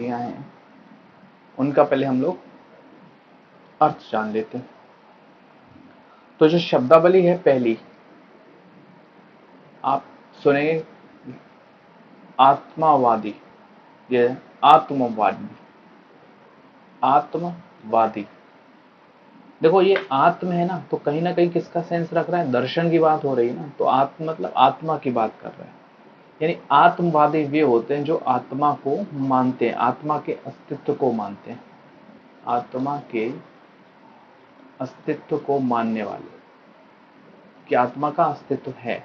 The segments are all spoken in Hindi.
हैं उनका पहले हम लोग अर्थ जान लेते हैं। तो जो शब्दावली है पहली, आप सुनेंगे आत्मावादी, ये आत्मवादी, आत्मवादी। देखो ये आत्म है ना, तो कहीं ना कहीं किसका सेंस रख रहा है, दर्शन की बात हो रही है ना, तो आत्म मतलब आत्मा की बात कर रहा है। यानी आत्मवादी वे होते हैं जो आत्मा को मानते हैं, आत्मा के अस्तित्व को मानते हैं, आत्मा के अस्तित्व को मानने वाले, कि आत्मा का अस्तित्व है।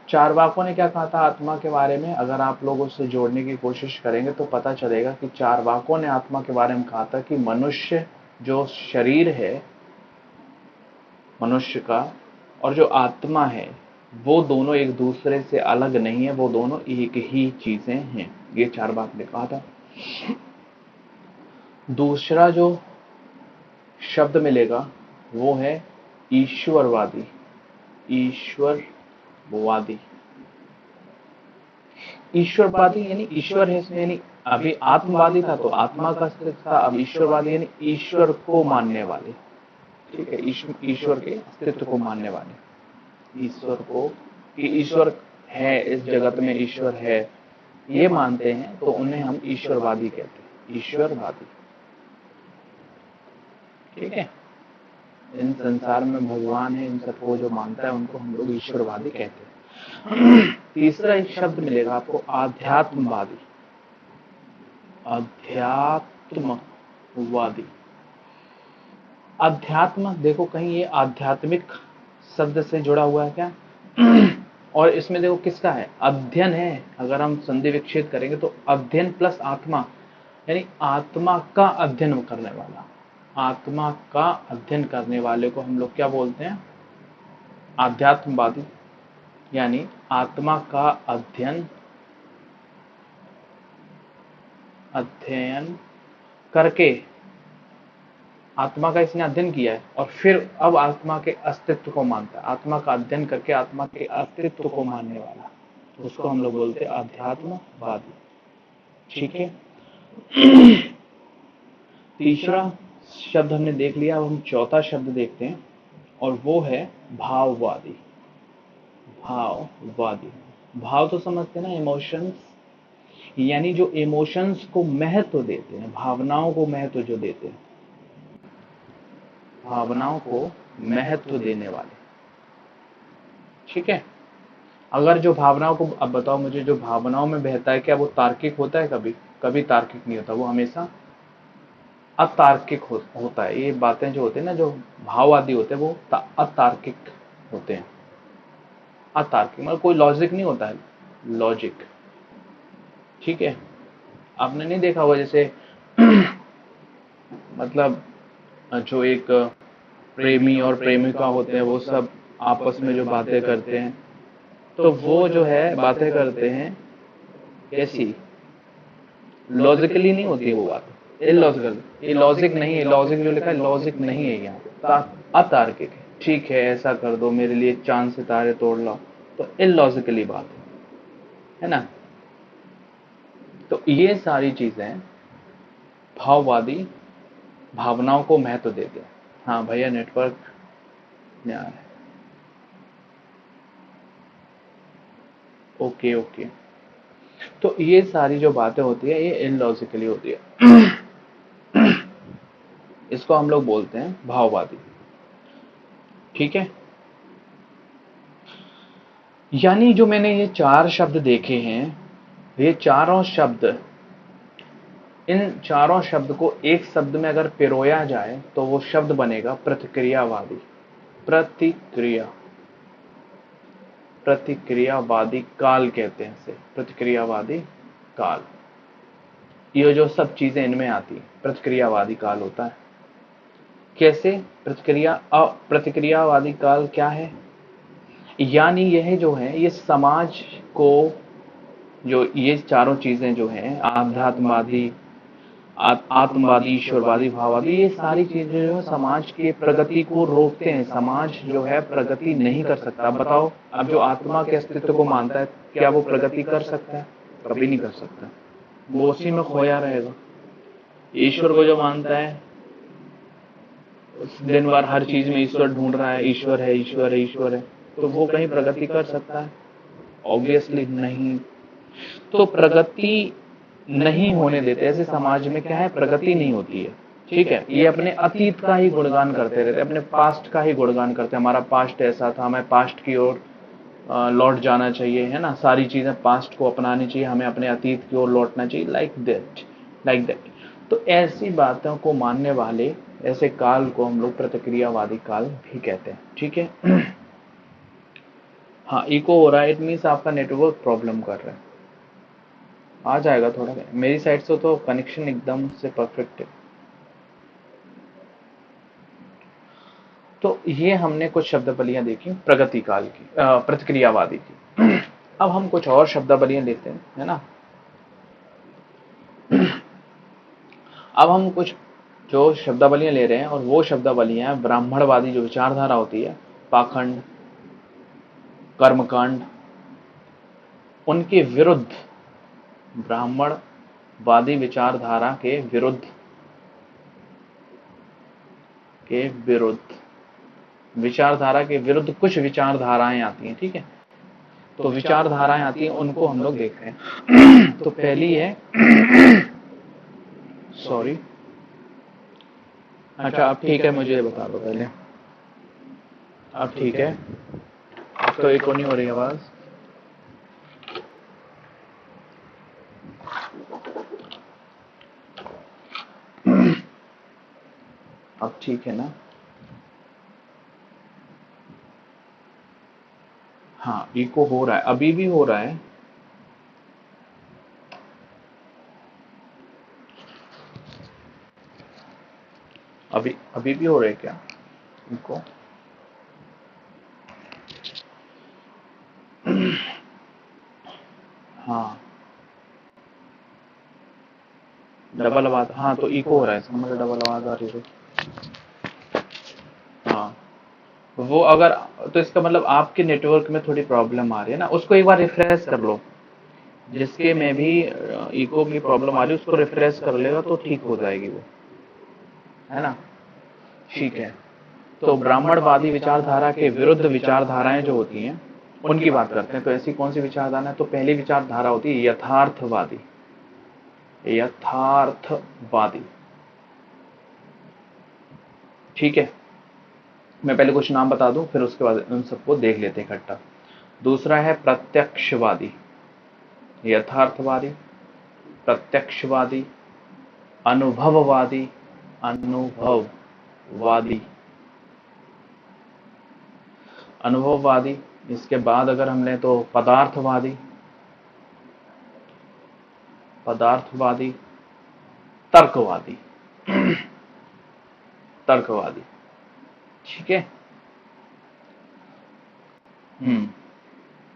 चारवाकों ने क्या कहा था आत्मा के बारे में, अगर आप लोग उससे जोड़ने की कोशिश करेंगे तो पता चलेगा कि चारवाकों ने आत्मा के बारे में कहा था कि मनुष्य जो शरीर है मनुष्य का, और जो आत्मा है, वो दोनों एक दूसरे से अलग नहीं है, वो दोनों एक ही चीजें हैं। ये चारवाक ने कहा था। दूसरा जो शब्द मिलेगा वो है ईश्वरवादी, ईश्वरवादी। ईश्वरवादी यानी ईश्वर है इसमें, यानी अभी आत्मवादी था तो आत्मा का अस्तित्व था, अब ईश्वरवादी यानी ईश्वर को मानने वाले। ठीक है, ईश्वर के अस्तित्व को मानने वाले, ईश्वर को, कि ईश्वर है, इस जगत में ईश्वर है, ये मानते हैं तो उन्हें हम ईश्वरवादी कहते हैं, ईश्वरवादी। ठीक है, इन संसार में भगवान है, इन सबको जो मानता है उनको हम लोग ईश्वरवादी कहते हैं। तीसरा एक शब्द मिलेगा आपको आध्यात्मवादी, अध्यात्मवादी। अध्यात्म देखो कहीं ये आध्यात्मिक शब्द से जुड़ा हुआ है क्या? और इसमें देखो किसका है, अध्ययन है। अगर हम संधि विच्छेद करेंगे तो अध्ययन प्लस आत्मा, यानी आत्मा का अध्ययन करने वाला, आत्मा का अध्ययन करने वाले को हम लोग क्या बोलते हैं, आध्यात्मवादी। यानी आत्मा का अध्ययन करके, आत्मा का इसने अध्ययन किया है और फिर अब आत्मा के अस्तित्व को मानता है, आत्मा का अध्ययन करके आत्मा के अस्तित्व को मानने वाला, तो उसको हम लोग बोलते हैं अध्यात्मवादी। ठीक है, तीसरा शब्द हमने देख लिया, अब हम चौथा शब्द देखते हैं और वो है भाववादी। भाववादी, भाव तो समझते हैं ना, इमोशंस, यानी जो इमोशंस को महत्व देते हैं, भावनाओं को महत्व जो देते हैं, भावनाओं को महत्व देने वाले। ठीक है, अगर जो भावनाओं को, अब बताओ मुझे, जो भावनाओं में बहता है क्या वो तार्किक होता है? कभी कभी तार्किक नहीं होता, वो हमेशा अतार्किक होता है। ये बातें जो होते हैं ना, जो भाववादी होते हैं वो अतार्किक होते हैं। अतार्किक मतलब कोई लॉजिक नहीं होता है, लॉजिक। ठीक है, आपने नहीं देखा होगा जैसे मतलब जो एक प्रेमी और प्रेमिका होते हैं वो सब आपस में जो बातें करते हैं, तो वो जो है बातें करते हैं कैसी, लॉजिकली नहीं होती है वो बात, इलॉजिकल। ये लॉजिक नहीं है, लॉजिक जो लिखा है लॉजिक नहीं है, यहाँ अतार्किक है। ठीक है, ऐसा कर दो मेरे लिए, चांद सितारे तोड़ लाओ, तो इलॉजिकली बात है ना। तो ये सारी चीजें भाववादी, भावनाओं को महत्व देते हैं। हाँ भैया, नेटवर्क नहीं आ रहा है। ओके ओके, तो ये सारी जो बातें होती है ये इलॉजिकली होती है, इसको हम लोग बोलते हैं भाववादी। ठीक है, यानी जो मैंने ये चार शब्द देखे हैं, ये चारों शब्द, इन चारों शब्द को एक शब्द में अगर पिरोया जाए तो वो शब्द बनेगा प्रतिक्रियावादी। प्रतिक्रिया, प्रतिक्रियावादी काल कहते हैं इसे, प्रतिक्रियावादी काल। ये जो सब चीजें इनमें आती है प्रतिक्रियावादी काल होता है। कैसे प्रतिक्रियावादी काल क्या है, यानी यह जो है ये समाज को, जो ये चारों चीजें जो हैं, आध्यात्मवादी, आत्मवादी, ईश्वरवादी, भाववादी, ये सारी चीजें जो है समाज के प्रगति को रोकते हैं। समाज जो है प्रगति नहीं कर सकता। अब बताओ, अब जो आत्मा के अस्तित्व को मानता है क्या वो प्रगति कर सकता है? कभी नहीं कर सकता। वो उसी में खोया रहेगा। ईश्वर को जो मानता है, दिन भर हर चीज में ईश्वर ढूंढ रहा है, ईश्वर है ईश्वर है ईश्वर है, तो वो कहीं प्रगति कर सकता है? ऑब्वियसली नहीं। तो प्रगति नहीं होने देते। ऐसे समाज में क्या है, प्रगति नहीं होती है। ठीक है, ये अपने अतीत का ही गुणगान करते रहते, अपने पास्ट का ही गुणगान करते हैं। हमारा पास्ट ऐसा था, हमें पास्ट की ओर लौट जाना चाहिए, है ना, सारी चीजें पास्ट को अपनानी चाहिए, हमें अपने अतीत की ओर लौटना चाहिए, लाइक दैट। तो ऐसी बातों को मानने वाले ऐसे काल को हम लोग प्रतिक्रियावादी काल भी कहते हैं। ठीक है। हाँ, इको हो रहा है, इट मीन्स आपका नेटवर्क प्रॉब्लम कर रहा है। आ जाएगा थोड़ा, मेरी साइड से तो कनेक्शन एकदम से परफेक्ट है। तो ये हमने कुछ शब्दावलियां देखी प्रगति काल की, प्रतिक्रियावादी की। अब हम कुछ और शब्दावलियां लेते हैं, है ना। अब हम कुछ जो शब्दावलियां ले रहे हैं, और वो शब्दावलियां ब्राह्मणवादी जो विचारधारा होती है, पाखंड, कर्मकांड, उनके विरुद्ध, ब्राह्मणवादी विचारधारा के विरुद्ध विचारधारा के विरुद्ध कुछ विचारधाराएं आती हैं। ठीक है, तो विचारधाराएं आती हैं, उनको हम लोग देखते हैं। तो पहली है सॉरी, अच्छा अब ठीक है, मुझे ये बता दो पहले। अब ठीक है, अब तो एक नहीं हो रही आवाज। अब ठीक है ना। हाँ, इको हो रहा है, अभी भी हो रहा है। अभी अभी भी हो रहा है क्या इको? हाँ, डबल आवाज, हाँ तो इको हो रहा है, इसका मतलब डबल आवाज आ रही है। हाँ, वो अगर, तो इसका मतलब आपके नेटवर्क में थोड़ी प्रॉब्लम आ रही है ना, उसको एक बार रिफ्रेश कर लो। जिसके में भी इको की प्रॉब्लम आ रही है, उसको रिफ्रेश कर लेगा तो ठीक हो जाएगी वो, है ना। ठीक है, तो ब्राह्मणवादी विचारधारा के विरुद्ध विचारधाराएं जो होती हैं, उनकी बात करते हैं। तो ऐसी कौन सी विचारधारा है? तो पहली विचारधारा होती है यथार्थवादी। यथार्थवादी, ठीक है। मैं पहले कुछ नाम बता दूं, फिर उसके बाद उन सबको देख लेते हैं इकट्ठा। दूसरा है प्रत्यक्षवादी। यथार्थवादी, प्रत्यक्षवादी, अनुभववादी, अनुभववादी, अनुभववादी। इसके बाद अगर हम लें तो पदार्थवादी, पदार्थवादी, तर्कवादी, तर्कवादी। ठीक है,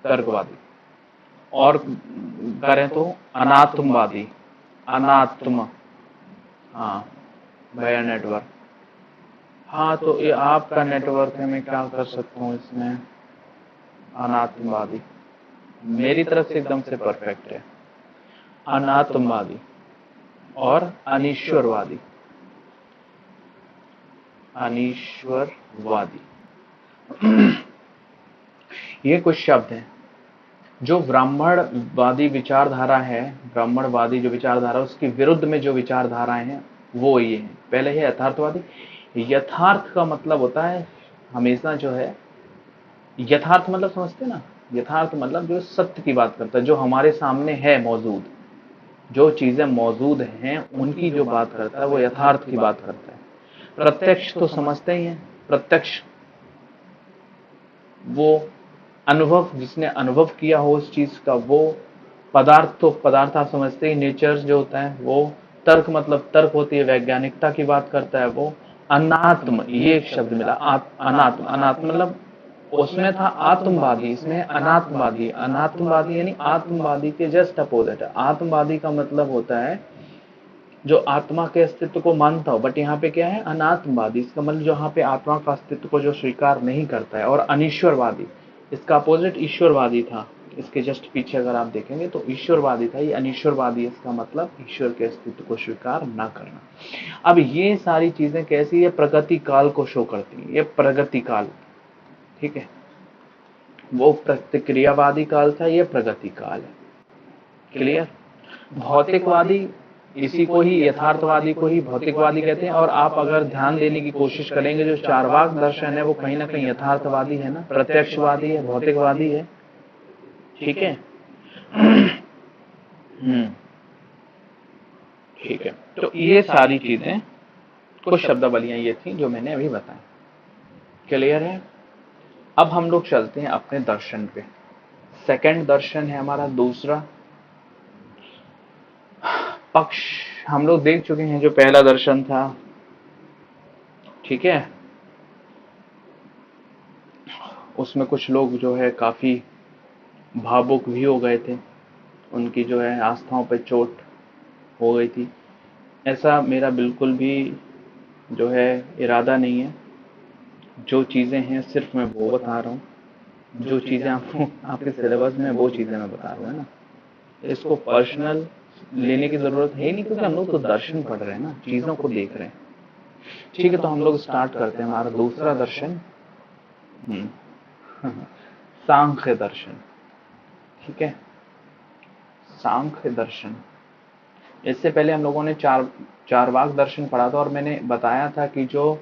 तर्कवादी। और करें तो अनात्मवादी, अनात्म, हाँ भैया नेटवर्क। हाँ, तो ये आपका नेटवर्क है, मैं क्या कर सकता हूँ इसमें। अनात्मवादी मेरी तरफ से एकदम से परफेक्ट है। अनात्मवादी और अनीश्वरवादी, अनीश्वरवादी। ये कुछ शब्द हैं जो ब्राह्मणवादी विचारधारा है, ब्राह्मणवादी जो विचारधारा, उसके विरुद्ध में जो विचारधाराएं हैं वो ये हैं। पहले है यथार्थवादी। यथार्थ का मतलब होता है हमेशा जो है, यथार्थ मतलब समझते ना, यथार्थ मतलब जो सत्य की बात करता है, जो हमारे सामने है मौजूद, जो चीजें मौजूद हैं उनकी जो बात करता है वो यथार्थ की बात करता है। प्रत्यक्ष तो समझते ही हैं, प्रत्यक्ष वो अनुभव, जिसने अनुभव किया हो उस चीज का वो। पदार्थ तो पदार्थ आप समझते ही, नेचर जो होता है वो। तर्क मतलब तर्क होती है, वैज्ञानिकता की बात करता है वो। अनात्म, ये एक शब्द मिला, अनात्म, अनात्म मतलब उसमें था आत्मवादी, इसमें अनात्मवादी। अनात्मवादी यानी आत्मवादी के जस्ट अपोजिट है। आत्मवादी का मतलब होता है जो आत्मा के अस्तित्व को मानता हो, बट यहाँ पे क्या है, अनात्मवादी। इसका मतलब जो यहाँ पे आत्मा का अस्तित्व को जो स्वीकार नहीं करता है। और अनीश्वरवादी, इसका अपोजिट ईश्वरवादी था। इसके जस्ट पीछे अगर आप देखेंगे तो ईश्वरवादी था, ये अनीश्वरवादी है, इसका मतलब ईश्वर के अस्तित्व को स्वीकार ना करना। अब ये सारी चीजें कैसी है, प्रगति काल को शो करती है, ये प्रगति काल, ठीक है। वो प्रतिक्रियावादी काल था, ये प्रगति काल है। क्लियर। भौतिकवादी इसी को ही, यथार्थवादी को ही भौतिकवादी कहते हैं। और आप अगर ध्यान देने की कोशिश करेंगे, जो चारवाक दर्शन है वो कहीं ना कहीं यथार्थवादी है ना, प्रत्यक्षवादी है, भौतिकवादी है, ठीक है। ठीक है, तो ये सारी चीजें कुछ शब्दावलियां ये थी जो मैंने अभी बताई। क्लियर है। अब हम लोग चलते हैं अपने दर्शन पे। सेकंड दर्शन है हमारा दूसरा पक्ष। हम लोग देख चुके हैं जो पहला दर्शन था, ठीक है, उसमें कुछ लोग जो है काफी भावुक भी हो गए थे, उनकी जो है आस्थाओं पे चोट हो गई थी। ऐसा मेरा बिल्कुल भी जो है इरादा नहीं है। जो चीजें हैं सिर्फ मैं वो बता रहा हूँ, जो चीजें आपको आपके सिलेबस में वो चीजें मैं बता रहा हूँ, है ना। इसको पर्सनल लेने की जरूरत है ही नहीं, क्योंकि हम लोग तो दर्शन पढ़ रहे हैं ना, चीजों को देख रहे हैं। ठीक है, तो हम लोग स्टार्ट करते हैं हमारा दूसरा दर्शन, सांख्य दर्शन। ठीक है, सांख्य दर्शन। इससे पहले हम लोगों ने चारवाक दर्शन पढ़ा था, और मैंने बताया था कि जो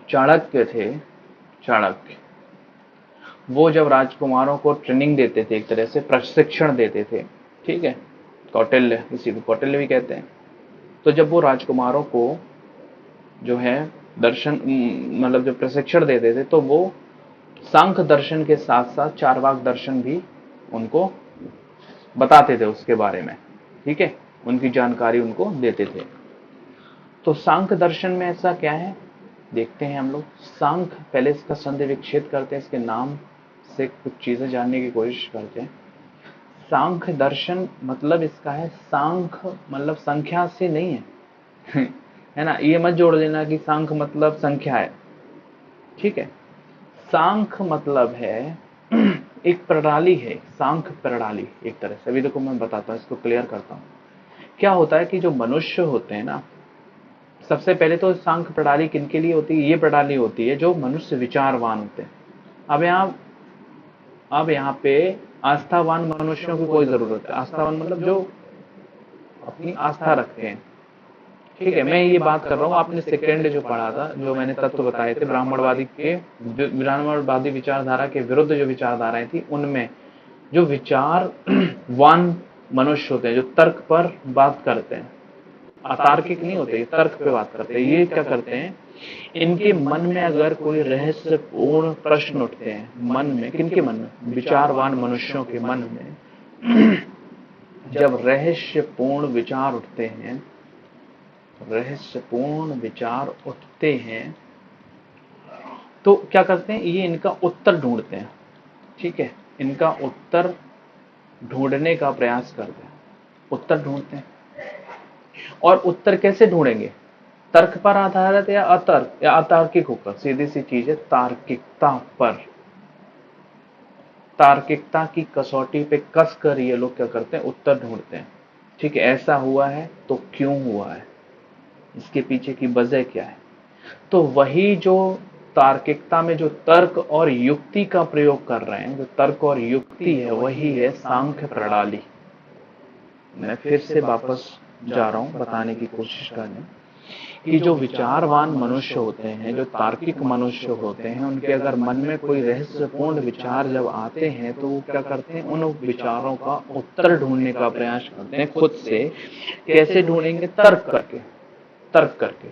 चाणक्य थे, चाणक्य वो जब राजकुमारों को ट्रेनिंग देते थे, एक तरह से प्रशिक्षण देते थे, ठीक है, कौटिल्य, इसी को कौटिल्य भी कहते हैं। तो जब वो राजकुमारों को जो है दर्शन मतलब जो प्रशिक्षण देते थे, तो वो सांख्य दर्शन के साथ साथ चारवाक दर्शन भी उनको बताते थे उसके बारे में, ठीक है, उनकी जानकारी उनको देते थे। तो सांख्य दर्शन में ऐसा क्या है देखते हैं हम लोग। सांख्य, पहले इसका संधि विच्छेद करते हैं, इसके नाम से कुछ चीजें जानने की कोशिश करते हैं। सांख्य दर्शन मतलब इसका है, सांख्य मतलब संख्या से नहीं है है ना, ये मत जोड़ देना कि सांख्य मतलब संख्या है, ठीक है। सांख्य मतलब है एक प्रणाली है, सांख्य प्रणाली एक तरह से। अभी देखो मैं बताता हूँ, इसको क्लियर करता हूँ। क्या होता है कि जो मनुष्य होते हैं ना, सबसे पहले तो सांख्य प्रणाली किनके लिए होती है, ये प्रणाली होती है जो मनुष्य विचारवान होते हैं। अब यहाँ पे आस्थावान मनुष्यों की कोई जरूरत है। आस्थावान मतलब जो अपनी आस्था रखते हैं, ठीक है। मैं ये बात कर रहा हूँ, आपने सेकेंड जो पढ़ा था, जो मैंने तत्व बताए थे, ब्राह्मणवादी विचारधारा के विरुद्ध जो विचारधाराएं थी, उनमें जो विचारवान मनुष्य होते हैं, जो तर्क पर बात करते हैं, अतार्किक नहीं होते, ये तर्क पे बात करते हैं। ये क्या करते हैं, इनके मन में अगर कोई रहस्यपूर्ण प्रश्न उठते हैं, मन में, किनके मन में, विचारवान मनुष्यों के मन में जब रहस्यपूर्ण विचार उठते हैं, रहस्यपूर्ण विचार उठते हैं, तो क्या करते हैं, ये इनका उत्तर ढूंढते हैं, ठीक है, इनका उत्तर ढूंढने का प्रयास करते हैं, उत्तर ढूंढते हैं। और उत्तर कैसे ढूंढेंगे, तर्क पर आधारित या अतर्क या अतार्किक होकर, सीधी सी चीज है, तार्किकता पर, तार्किकता की कसौटी पे कस कर ये लोग क्या करते हैं, उत्तर ढूंढते हैं, ठीक है। ऐसा हुआ है तो क्यों हुआ है, इसके पीछे की वजह क्या है। तो वही जो तार्किकता में जो तर्क और युक्ति का प्रयोग कर रहे हैं, जो तर्क और युक्ति है, वही है सांख्य प्रणाली। मैं फिर से वापस जा रहा हूं बताने की कोशिश करने कि जो विचारवान मनुष्य होते हैं, जो तार्किक मनुष्य होते हैं, उनके अगर मन में कोई रहस्यपूर्ण विचार जब आते हैं, तो वो क्या करते हैं, उन विचारों का उत्तर ढूंढने का प्रयास करते हैं खुद से। कैसे ढूंढेंगे, तर्क करके, तर्क करके।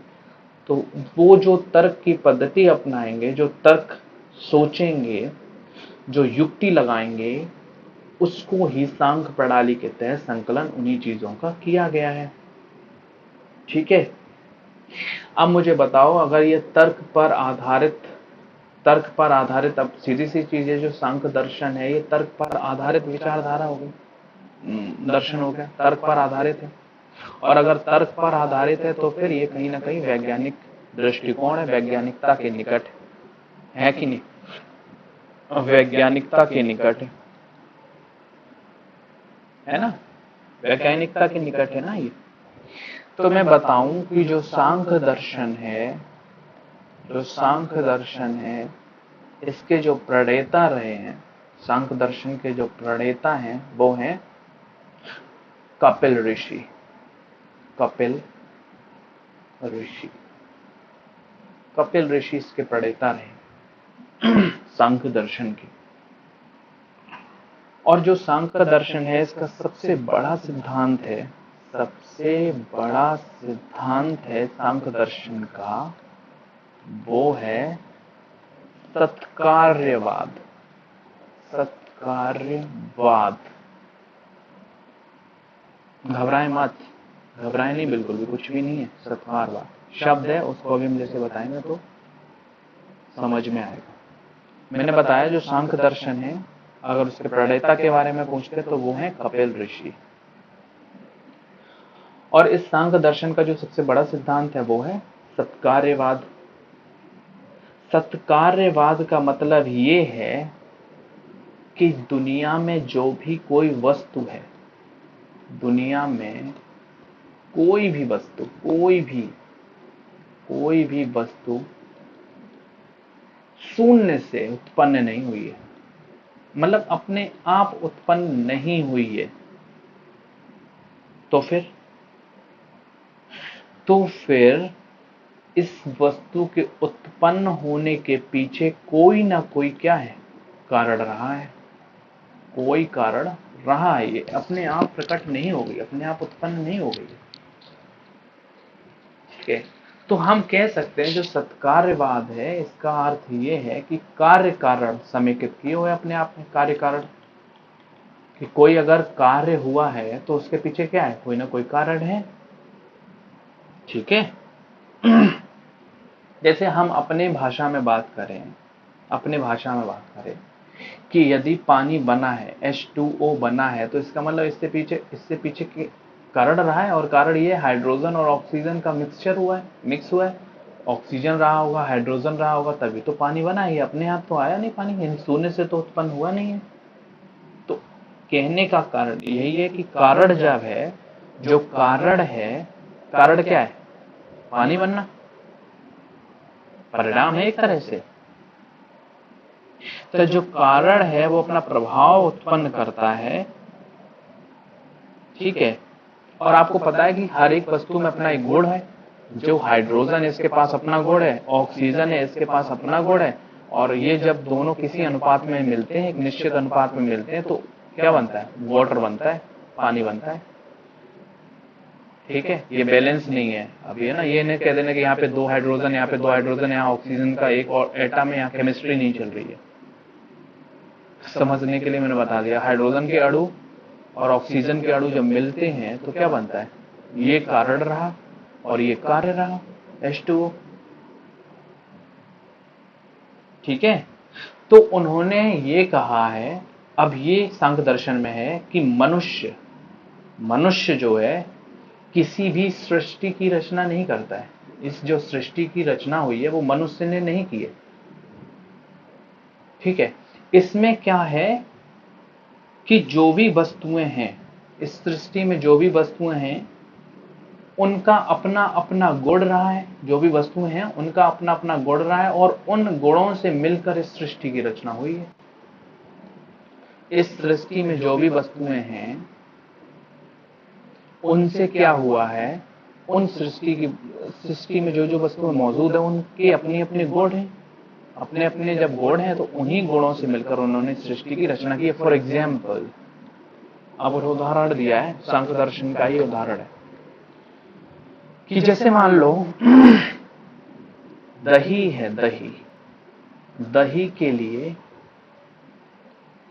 तो वो जो तर्क की पद्धति अपनाएंगे, जो तर्क सोचेंगे, जो युक्ति लगाएंगे, उसको ही सांख्य प्रणाली के तहत संकलन उन्हीं चीजों का किया गया है, ठीक है। अब मुझे बताओ, अगर ये तर्क पर आधारित, अब सीधी सी चीज है, जो सांख्य दर्शन है, ये तर्क पर आधारित विचारधारा हो गई, दर्शन हो गया, तर्क पर आधारित है। और अगर तर्क पर आधारित है तो फिर ये कहीं ना कहीं वैज्ञानिक दृष्टिकोण है, वैज्ञानिकता के निकट है कि नहीं। वैज्ञानिकता के निकट है ना, वैज्ञानिकता के निकट है ना ये। तो मैं बताऊं कि जो सांख्य दर्शन है, जो सांख्य दर्शन है, इसके जो प्रणेता रहे हैं, सांख्य दर्शन के जो प्रणेता हैं वो हैं कपिल ऋषि। कपिल ऋषि, कपिल ऋषि इसके प्रणेता रहे सांख्य दर्शन के। और जो सांख्य दर्शन है इसका सबसे बड़ा सिद्धांत है, सबसे बड़ा सिद्धांत है सांख्य दर्शन का, वो है सत्कार्यवाद। सत्कार्यवाद। घबराएं मत, घबराएं नहीं, बिल्कुल भी कुछ भी नहीं है। सत्कारवाद शब्द है, उसको अभी हम जैसे बताएंगे तो समझ में आएगा। मैंने बताया जो सांख्य दर्शन है, अगर उसके प्रणेता के बारे में पूछते तो वो है कपिल ऋषि। और इस सांख्य दर्शन का जो सबसे बड़ा सिद्धांत है वो है सत्कार्यवाद। सत्कार्यवाद का मतलब ये है कि दुनिया में जो भी कोई वस्तु है, दुनिया में कोई भी वस्तु, कोई भी वस्तु शून्य से उत्पन्न नहीं हुई है, मतलब अपने आप उत्पन्न नहीं हुई है। तो फिर इस वस्तु के उत्पन्न होने के पीछे कोई ना कोई क्या है, कारण रहा है। कोई कारण रहा है, ये अपने आप प्रकट नहीं हो गई, अपने आप उत्पन्न नहीं हो गई। ठीक है, तो हम कह सकते हैं जो सत्कार्यवाद है इसका अर्थ ये है कि कार्य कारण समेकित किए हुए अपने आप में, कार्य कारण, कि कोई अगर कार्य हुआ है तो उसके पीछे क्या है, कोई ना कोई कारण है। ठीक है जैसे हम अपने भाषा में बात करें, अपने भाषा में बात करें कि यदि पानी बना है, H2O बना है, तो इसका मतलब इससे पीछे के कारण रहा है, और कारण ये हाइड्रोजन और ऑक्सीजन का मिक्सचर हुआ है, मिक्स हुआ है। ऑक्सीजन रहा होगा, हाइड्रोजन रहा होगा, तभी तो पानी बना है। अपने आप तो आया नहीं पानी, शून्य से तो उत्पन्न हुआ नहीं है। तो कहने का कारण यही है कि कारण जब है, जो कारण है, कारण क्या है, पानी बनना, परिणाम है एक तरह से। तो जो कारण है वो अपना प्रभाव उत्पन्न करता है। ठीक है, और आपको पता है कि हर एक वस्तु में अपना एक गुण है। जो हाइड्रोजन है इसके पास अपना गुण है, ऑक्सीजन है इसके पास अपना गुण है, और ये जब दोनों किसी अनुपात में मिलते हैं, एक निश्चित अनुपात में मिलते हैं, तो क्या बनता है, वाटर बनता है, पानी बनता है। ठीक है, ये बैलेंस नहीं है। अब ये ना, ये नहीं कह देना कि यहाँ पे 2 हाइड्रोजन, यहाँ पे 2 हाइड्रोजन, यहाँ ऑक्सीजन का एक और एटम है, यहाँ केमिस्ट्री नहीं चल रही है। समझने के लिए मैंने बता दिया, हाइड्रोजन के अणु और ऑक्सीजन के अणु जब मिलते हैं तो क्या बनता है, ये कारण रहा और ये कार्य रहा, H2O। ठीक है, तो उन्होंने ये कहा है, अब ये सांख्य दर्शन में है कि मनुष्य जो है किसी भी सृष्टि की रचना नहीं करता है। इस जो सृष्टि की रचना हुई है वो मनुष्य ने नहीं की है। ठीक है, इसमें क्या है कि जो भी वस्तुएं हैं इस सृष्टि में, जो भी वस्तुएं हैं उनका अपना अपना गुण रहा है, जो भी वस्तुएं हैं उनका अपना अपना गुण रहा है, और उन गुणों से मिलकर इस सृष्टि की रचना हुई है। इस सृष्टि में जो भी वस्तुएं हैं उनसे क्या हुआ है, उन सृष्टि में जो जो वस्तुएं मौजूद है उनके अपने अपने गुण हैं। अपने अपने जब गुण हैं तो उन्हीं गुणों से मिलकर उन्होंने सृष्टि की रचना की है। फॉर एग्जाम्पल, अब उदाहरण दिया है, सांख्य दर्शन का ही उदाहरण है कि जैसे मान लो दही है, दही के लिए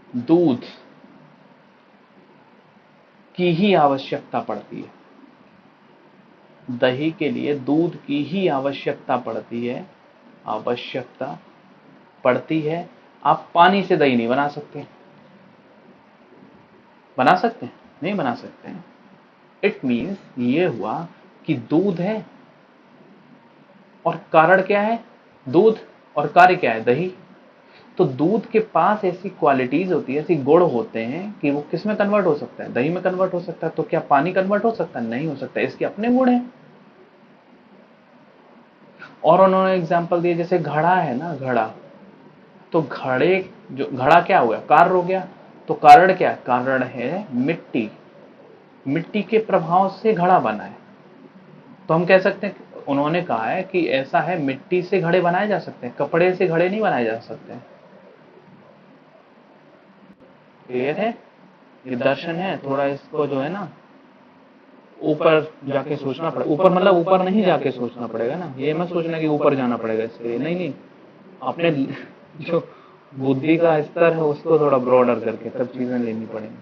दूध की ही आवश्यकता पड़ती है। दही के लिए दूध की ही आवश्यकता पड़ती है। आप पानी से दही नहीं बना सकते। बना सकते हैं? नहीं बना सकते हैं। इट मीन्स ये हुआ कि दूध है और कारण क्या है, दूध, और कार्य क्या है, दही। तो दूध के पास ऐसी क्वालिटीज होती है, ऐसी गुण होते हैं कि वो किस में कन्वर्ट हो सकता है, दही में कन्वर्ट हो सकता है। तो क्या पानी कन्वर्ट हो सकता है? नहीं हो सकता, इसके अपने गुण हैं। और उन्होंने एग्जाम्पल दिए, जैसे घड़ा है ना, घड़ा, तो घड़े, जो घड़ा क्या हो गया, कार्य हो गया, तो कारण क्या है? कारण है मिट्टी। मिट्टी के प्रभाव से घड़ा बना है। तो हम कह सकते हैं, उन्होंने कहा है कि ऐसा है, मिट्टी से घड़े बनाए जा सकते हैं, कपड़े से घड़े नहीं बनाए जा सकते हैं। क्लियर है? ये दर्शन है, थोड़ा इसको जो है ना ऊपर जाके सोचना पड़ेगा। ऊपर मतलब ऊपर नहीं जाके सोचना पड़ेगा ना, ये मत सोचना कि ऊपर जाना पड़ेगा इसके लिए, नहीं नहीं, अपने जो बुद्धि का स्तर है उसको थोड़ा ब्रॉडर करके तब चीजें लेनी पड़ेंगी।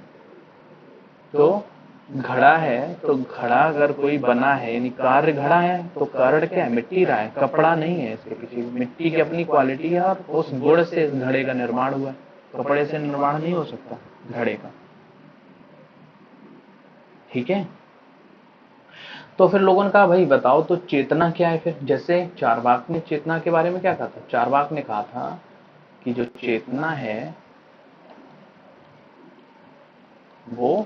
तो घड़ा है, तो घड़ा अगर कोई बना है, यानी कार्य घड़ा है, तो कारण क्या है? मिट्टी रहा है, कपड़ा नहीं है इसके पीछे। मिट्टी की अपनी क्वालिटी है और उस गुण से घड़े का निर्माण हुआ है। कपड़े से निर्माण नहीं हो सकता घड़े का। ठीक है? तो फिर लोगों ने कहा भाई बताओ तो चेतना क्या है फिर? जैसे चारवाक ने चेतना के बारे में क्या कहा था? चारवाक ने कहा था कि जो चेतना है वो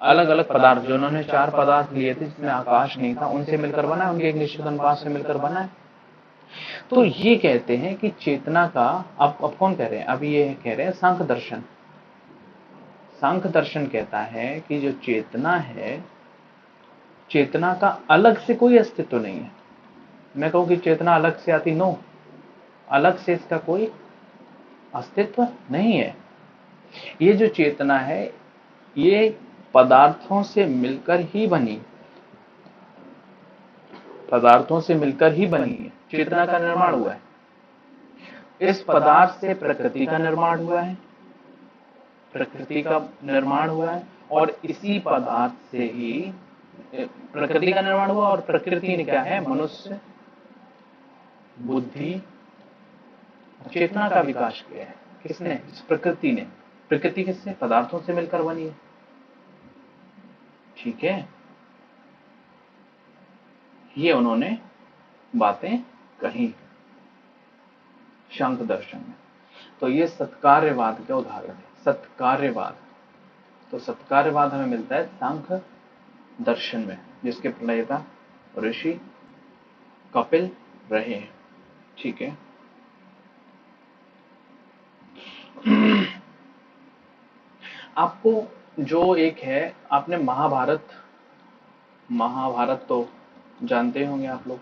अलग अलग पदार्थ, जो उन्होंने 4 पदार्थ लिए थे जिसमें आकाश नहीं था, उनसे मिलकर बना है, उनके एक निश्चित अनुपात से मिलकर बना है। तो ये कहते हैं कि चेतना का, अब कौन कह रहे हैं? अब ये कह रहे हैं सांख्य दर्शन। सांख्य दर्शन कहता है कि जो चेतना है, चेतना का अलग से कोई अस्तित्व नहीं है। मैं कहूं कि चेतना अलग से आती, नो, अलग से इसका कोई अस्तित्व नहीं है। ये जो चेतना है, ये पदार्थों से मिलकर ही बनी, पदार्थों से मिलकर ही बनी है। चेतना का निर्माण हुआ है, इस पदार्थ से प्रकृति का निर्माण हुआ है, प्रकृति का निर्माण हुआ है, और इसी पदार्थ से ही प्रकृति का निर्माण हुआ। और प्रकृति ने क्या है? मनुष्य, बुद्धि, चेतना का विकास किया है। किसने? इस प्रकृति ने। प्रकृति किससे? पदार्थों से मिलकर बनी है। ठीक है? ये उन्होंने बातें कही सांख्य दर्शन में। तो ये सत्कार्यवाद का उदाहरण है, सत्कार्यवाद। तो सत्कार्यवाद हमें मिलता है सांख्य दर्शन में, जिसके प्रणेता ऋषि कपिल रहे हैं। ठीक है? आपको जो एक है, आपने महाभारत, महाभारत तो जानते होंगे आप लोग।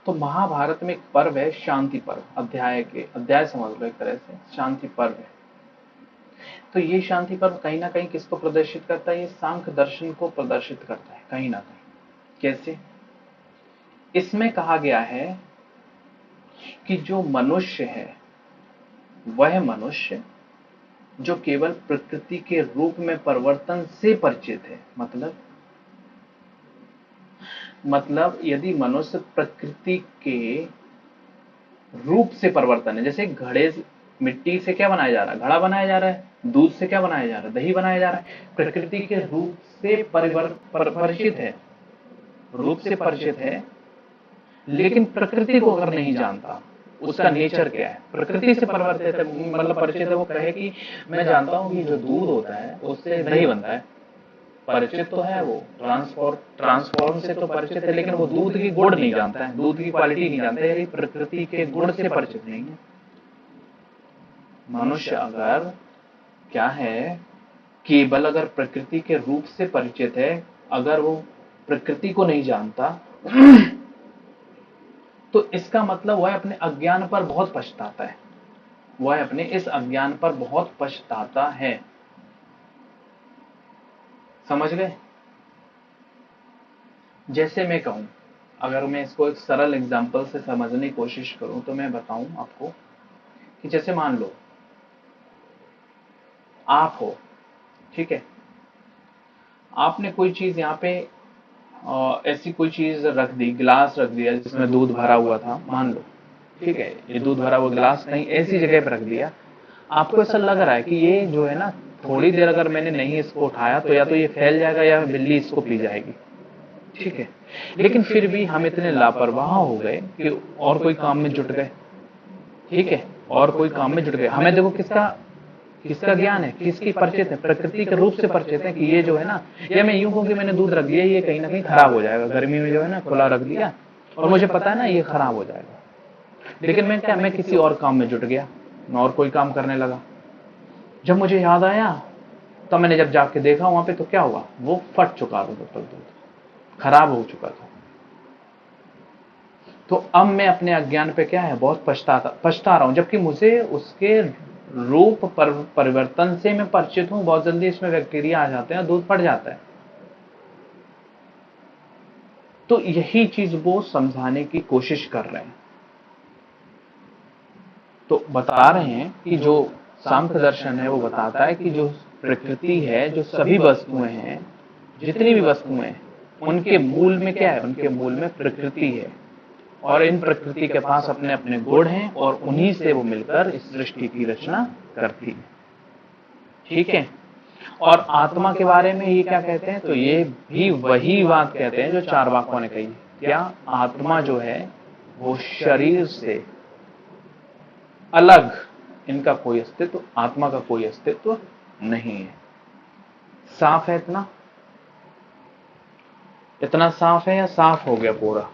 तो महाभारत में एक पर्व है शांति पर्व, अध्याय समझ लो, एक तरह से शांति पर्व है। तो ये शांति पर्व कहीं ना कहीं किसको प्रदर्शित करता है? ये सांख्य दर्शन को प्रदर्शित करता है कहीं ना कहीं। कैसे? इसमें कहा गया है कि जो मनुष्य है, वह मनुष्य जो केवल प्रकृति के रूप में परिवर्तन से परिचित है, मतलब यदि मनुष्य प्रकृति के रूप से परिवर्तन है, जैसे घड़े, मिट्टी से क्या बनाया जा रहा है? घड़ा बनाया जा रहा है। दूध से क्या बनाया जा रहा है? दही बनाया जा रहा है। प्रकृति के रूप से परिचित है, रूप से परिचित है, लेकिन प्रकृति को अगर नहीं जानता, उसका नेचर क्या है, प्रकृति से परिवर्तित है, मतलब परिचित है, वो कहे कि मैं जानता हूं कि जो दूध होता है उससे दही बनता है, परिचित तो है, वो ट्रांसफॉर्म से तो परिचित है, लेकिन वो दूध की गुण नहीं जानता है, दूध की क्वालिटी नहीं जानता है, प्रकृति के गुण से परिचित नहीं है। मनुष्य अगर क्या है, केवल अगर प्रकृति के रूप से परिचित है, अगर वो प्रकृति को नहीं जानता, तो इसका मतलब वह अपने अज्ञान पर बहुत पछताता है, वह अपने इस अज्ञान पर बहुत पछताता है। समझ गए? जैसे मैं कहूं, अगर मैं इसको एक सरल एग्जांपल से समझने की कोशिश करूं, तो मैं बताऊं आपको कि जैसे मान लो आप हो, ठीक है, आपने कोई चीज यहाँ पे ऐसी कोई चीज रख दी, गिलास रख दिया जिसमें दूध भरा हुआ था, मान लो, ठीक है, ये दूध भरा हुआ गिलास कहीं ऐसी जगह पर रख दिया, आपको ऐसा लग रहा है कि ये जो है ना, थोड़ी देर अगर मैंने नहीं इसको उठाया तो या तो ये फैल जाएगा या बिल्ली इसको पी जाएगी। ठीक है, लेकिन फिर भी हम इतने लापरवाह हो गए कि और कोई काम में जुट गए। ठीक है, और कोई काम में जुट गए। हमें देखो किसका किसका ज्ञान है, किसकी परिचित है, प्रकृति के रूप से परिचित है कि ये जो है ना, या मैं यूं कहूं कि मैंने दूध रख दिया, ये कहीं ना कहीं खराब हो जाएगा, गर्मी में जो है ना खुला रख दिया और मुझे पता है ना ये खराब हो जाएगा, लेकिन मैं किसी और काम में जुट गया, मैं और कोई काम करने लगा। जब मुझे याद आया तब मैंने जब जाके देखा वहां पे, तो क्या हुआ, वो फट चुका था बोतल, दूध खराब हो चुका था। तो अब मैं अपने अज्ञान पे क्या है, बहुत पछता रहा हूं, जबकि मुझे उसके रूप परिवर्तन से मैं परिचित हूं, बहुत जल्दी इसमें बैक्टीरिया आ जाते हैं, दूध फट जाता है। तो यही चीज वो समझाने की कोशिश कर रहे हैं। तो बता रहे हैं कि जो सांख्य दर्शन है वो बताता है कि जो प्रकृति है, जो सभी वस्तुएं हैं, जितनी भी वस्तुएं हैं, उनके मूल में क्या है, उनके मूल में प्रकृति है, और इन प्रकृति के पास अपने अपने गुण हैं और उन्हीं से वो मिलकर इस सृष्टि की रचना करती है। ठीक है। और आत्मा के बारे में ये क्या कहते हैं, तो ये भी वही बात कहते हैं जो चार्वाकों ने कही। क्या आत्मा जो है वो शरीर से अलग, इनका कोई अस्तित्व, आत्मा का कोई अस्तित्व नहीं है। साफ है इतना? इतना साफ है या साफ हो गया पूरा?